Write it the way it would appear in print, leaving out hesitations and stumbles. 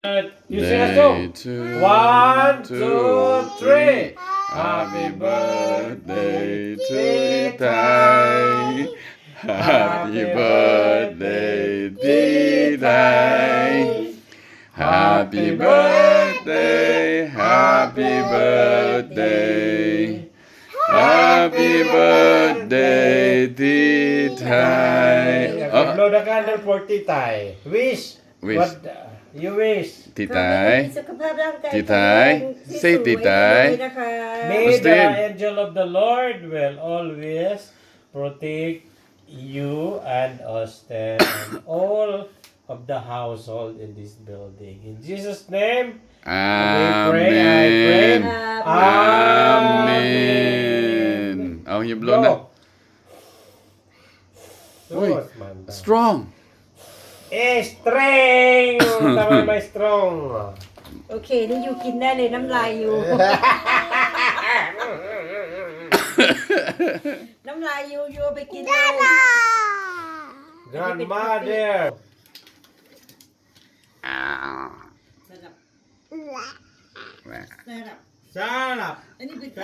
You sing a song. to 1, 2, 3. Happy birthday to Thai. Happy birthday, dear Thai. Happy birthday, happy birthday. Happy birthday, dear Thai. Blow the candle for Titay. Wish. Wish. What you wish? Titay. สุขภาพร่างกาย Titay. ที่ Say สวย Titay. เลยนะคะ May Austin. the angel of the Lord will always protect you and Austin and all of the household in this building. In Jesus' name, Amen. Amen. Oh, you blow na. Uy, Manda. strong. Strong! Tama may strong. โอเค นี่อยู่กินได้เลยน้ำลายอยู่ น้ำลายอยู่เอาไปกินเลย Grandmother. สลับสลับ Sarap. อันนี้เป็น